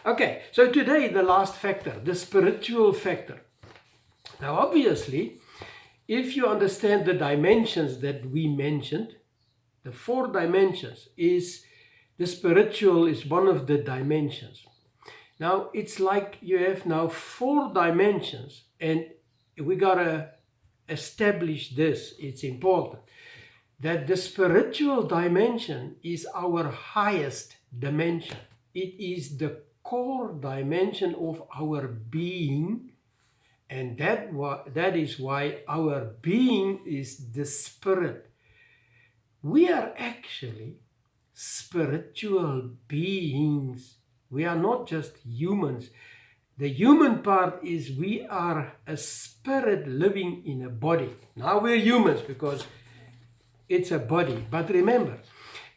Okay, so today the last factor, the spiritual factor. Now obviously, if you understand the dimensions that we mentioned, the 4 dimensions, is the spiritual is one of the dimensions. Now it's like you have now 4 dimensions, and we gotta establish this. It's important that the spiritual dimension is our highest dimension. It is the core dimension of our being, and that is why our being is the spirit. We are actually spiritual beings. We are not just humans. The human part is we are a spirit living in a body. Now we're humans because it's a body. But remember,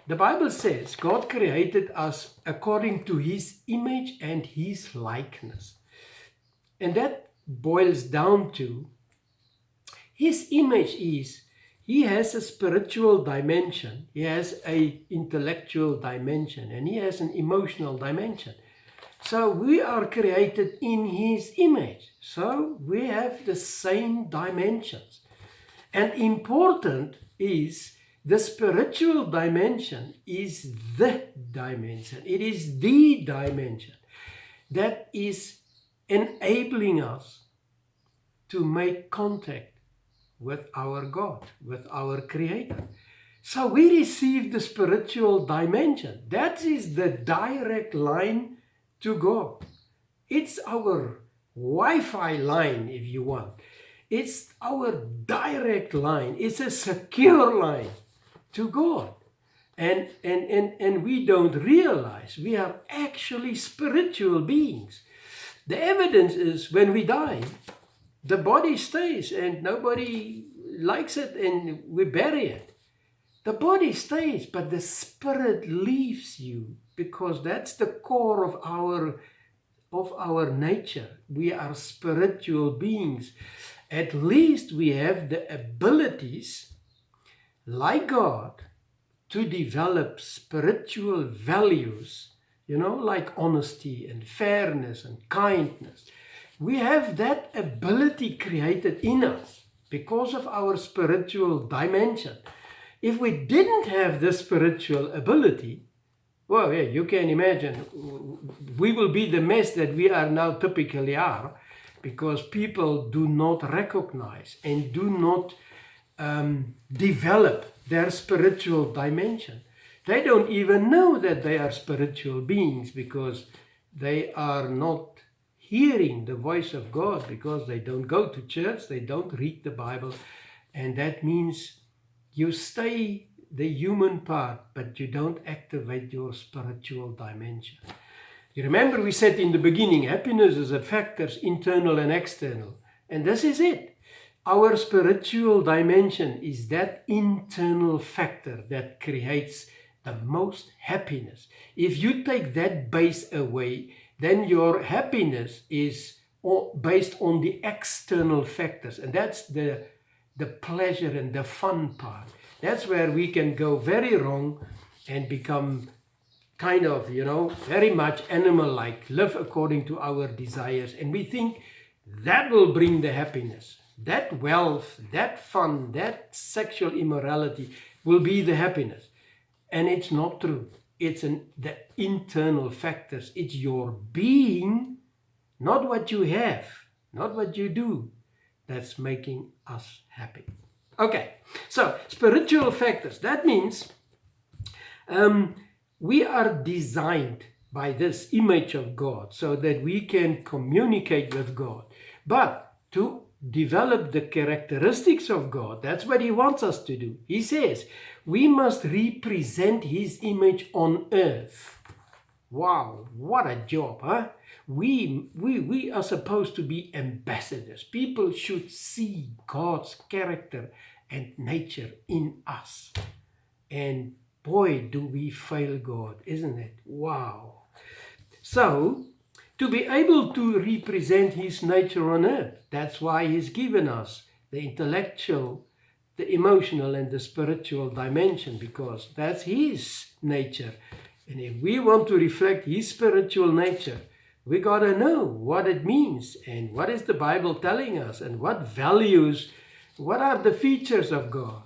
the Bible says God created us according to His image and His likeness. And that boils down to His image is He has a spiritual dimension, He has an intellectual dimension, and He has an emotional dimension. So we are created in His image. So we have the same dimensions. And important is the spiritual dimension is the dimension. It is the dimension that is enabling us to make contact with our God, with our Creator. So we receive the spiritual dimension. That is the direct line to God. It's our Wi-Fi line, if you want. It's our direct line. It's a secure line to God. And we don't realize we are actually spiritual beings. The evidence is when we die, the body stays and nobody likes it and we bury it. The body stays, but the spirit leaves you because that's the core of our nature. We are spiritual beings. At least we have the abilities, like God, to develop spiritual values, like honesty and fairness and kindness. We have that ability created in us because of our spiritual dimension. If we didn't have this spiritual ability, well, yeah, you can imagine, we will be the mess that we are now typically are, because people do not recognize and do not develop their spiritual dimension. They don't even know that they are spiritual beings because they are not hearing the voice of God, because they don't go to church, they don't read the Bible, and that means you stay the human part, but you don't activate your spiritual dimension. You remember we said in the beginning, happiness is a factor, internal and external. And this is it. Our spiritual dimension is that internal factor that creates the most happiness. If you take that base away, then your happiness is based on the external factors. And that's the pleasure and the fun part. That's where we can go very wrong and become kind of, very much animal-like, live according to our desires. And we think that will bring the happiness. That wealth, that fun, that sexual immorality will be the happiness. And it's not true. It's the internal factors. It's your being, not what you have, not what you do, that's making us happy. Okay, so spiritual factors. That means we are designed by this image of God so that we can communicate with God. But to develop the characteristics of God, that's what He wants us to do. He says we must represent His image on earth. Wow, what a job, huh? We are supposed to be ambassadors. People should see God's character and nature in us. And boy, do we fail God, isn't it? Wow. So, to be able to represent His nature on earth, that's why He's given us the intellectual, the emotional, and the spiritual dimension, because that's His nature. And if we want to reflect His spiritual nature, We got to know what it means and what is the Bible telling us and what values, what are the features of God,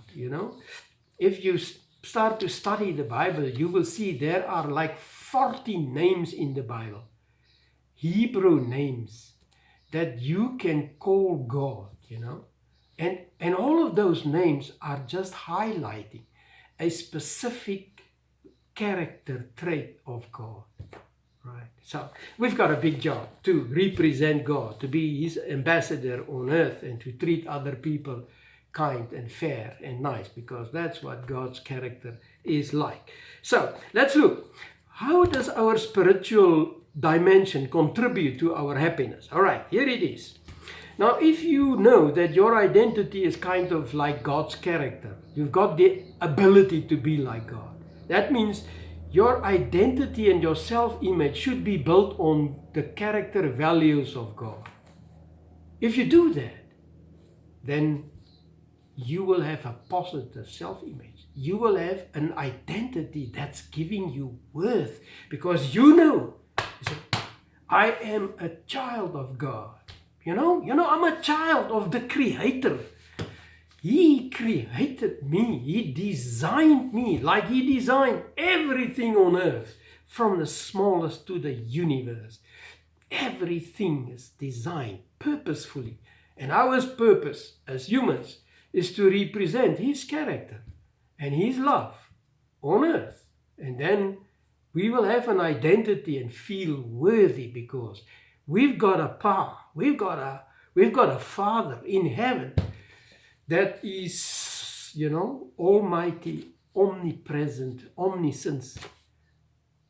If you start to study the Bible, you will see there are like 40 names in the Bible, Hebrew names that you can call God, And all of those names are just highlighting a specific character trait of God. Right. So we've got a big job to represent God, to be His ambassador on earth and to treat other people kind and fair and nice, because that's what God's character is like. So let's look. How does our spiritual dimension contribute to our happiness? All right, here it is. Now, if you know that your identity is kind of like God's character, you've got the ability to be like God. That means your identity and your self-image should be built on the character values of God. If you do that, then you will have a positive self-image. You will have an identity that's giving you worth, because you know, I am a child of God. I'm a child of the Creator. He created me. He designed me like He designed everything on earth, from the smallest to the universe. Everything is designed purposefully. And our purpose as humans is to represent His character and His love on earth. And then we will have an identity and feel worthy, because we've got a power. We've got a Father in heaven that is, almighty, omnipresent, omniscient.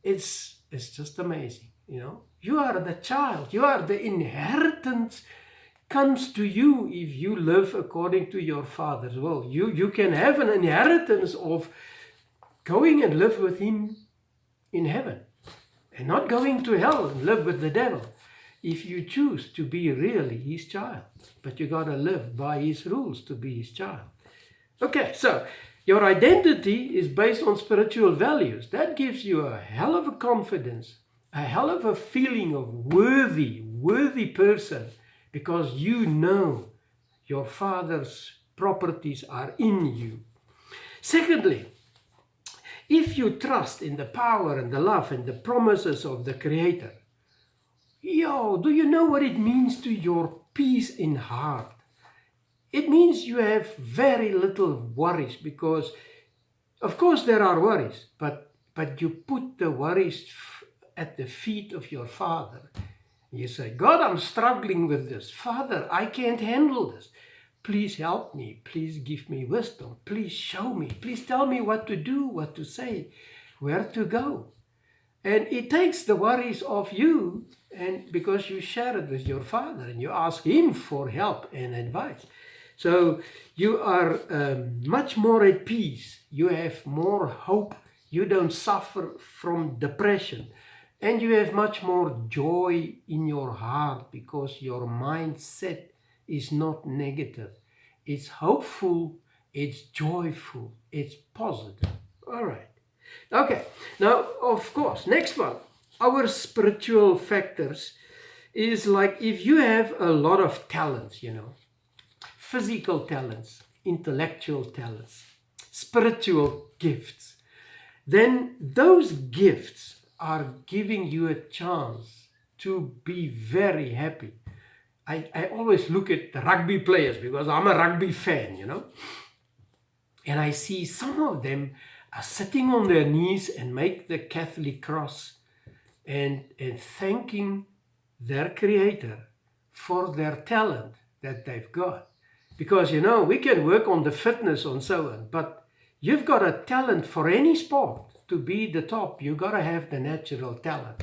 It's just amazing, You are the child. You are the inheritance comes to you if you live according to your Father's will. You can have an inheritance of going and live with Him in heaven and not going to hell and live with the devil, if you choose to be really His child. But you got to live by His rules to be His child. Okay, so your identity is based on spiritual values. That gives you a hell of a confidence, a hell of a feeling of worthy person, because you know your Father's properties are in you. Secondly, if you trust in the power and the love and the promises of the Creator, do you know what it means to your peace in heart? It means you have very little worries, because, of course, there are worries, but you put the worries at the feet of your Father. You say, God, I'm struggling with this. Father, I can't handle this. Please help me. Please give me wisdom. Please show me. Please tell me what to do, what to say, where to go. And it takes the worries off you, and because you share it with your Father and you ask Him for help and advice. So you are much more at peace. You have more hope. You don't suffer from depression. And you have much more joy in your heart, because your mindset is not negative. It's hopeful, it's joyful, it's positive. All right. Okay, now, of course, next one. Our spiritual factors is like if you have a lot of talents, physical talents, intellectual talents, spiritual gifts, then those gifts are giving you a chance to be very happy. I always look at the rugby players, because I'm a rugby fan, and I see some of them are sitting on their knees and make the Catholic cross and thanking their Creator for their talent that they've got. Because, we can work on the fitness and so on, but you've got a talent for any sport. To be the top, you got to have the natural talent.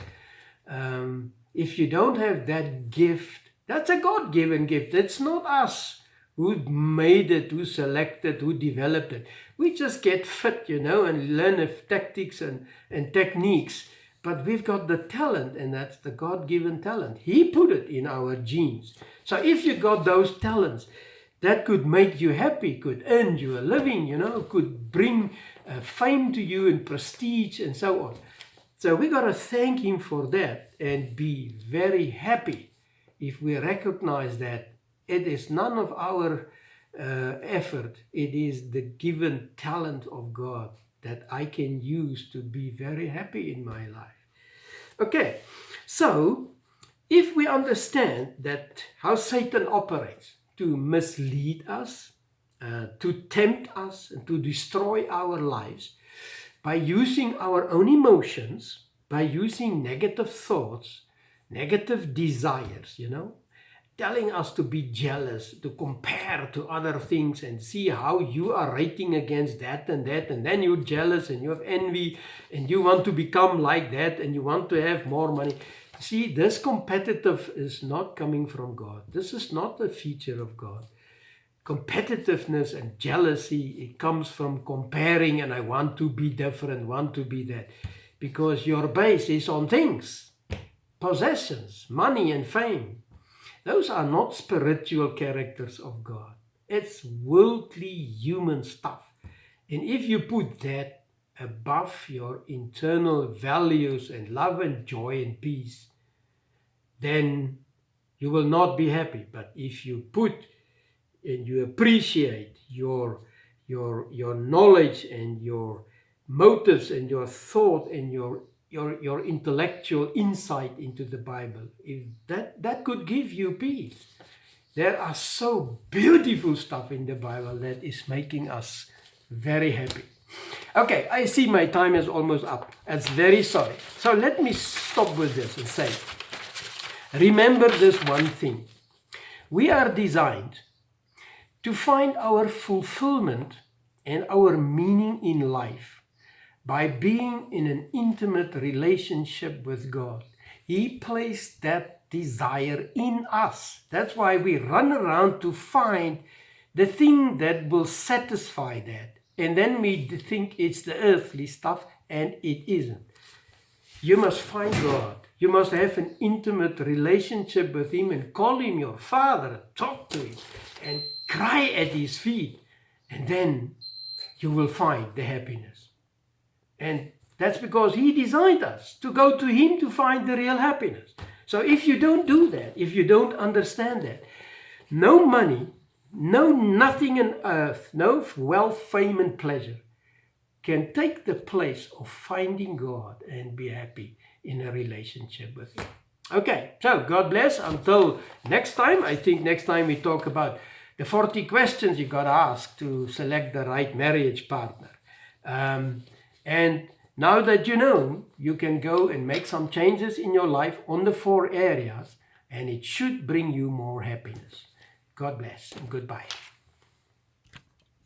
If you don't have that gift, that's a God-given gift. It's not us who made it, who selected, who developed it. We just get fit, and learn of tactics and techniques. But we've got the talent, and that's the God-given talent. He put it in our genes. So if you got those talents, that could make you happy, could earn you a living, could bring fame to you and prestige and so on. So we got to thank Him for that and be very happy if we recognize that it is none of our effort. It is the given talent of God that I can use to be very happy in my life. Okay, so if we understand that how Satan operates to mislead us, to tempt us, and to destroy our lives by using our own emotions, by using negative thoughts, negative desires, telling us to be jealous, to compare to other things and see how you are rating against that, and then you're jealous and you have envy and you want to become like that and you want to have more money. See, this competitive is not coming from God. This is not a feature of God. Competitiveness and jealousy, it comes from comparing, and I want to be different, want to be that. Because your base is on things, possessions, money and fame. Those are not spiritual characters of God. It's worldly human stuff. And if you put that above your internal values and love and joy and peace, then you will not be happy. But if you put and you appreciate your knowledge and your motives and your thought and your intellectual insight into the Bible, if that could give you peace. There are so beautiful stuff in the Bible that is making us very happy. Okay, I see my time is almost up. That's very sorry. So let me stop with this and say, remember this one thing. We are designed to find our fulfillment and our meaning in life by being in an intimate relationship with God. He placed that desire in us. That's why we run around to find the thing that will satisfy that. And then we think it's the earthly stuff, and it isn't. You must find God. You must have an intimate relationship with Him and call Him your Father and talk to Him and cry at His feet. And then you will find the happiness. And that's because He designed us to go to Him to find the real happiness. So if you don't do that, if you don't understand that, no money, no nothing on earth, no wealth, fame and pleasure can take the place of finding God and be happy in a relationship with Him. Okay, so God bless. Until next time. I think next time we talk about the 40 questions you got to ask to select the right marriage partner. And now that you know, you can go and make some changes in your life on the 4 areas, and it should bring you more happiness. God bless and goodbye.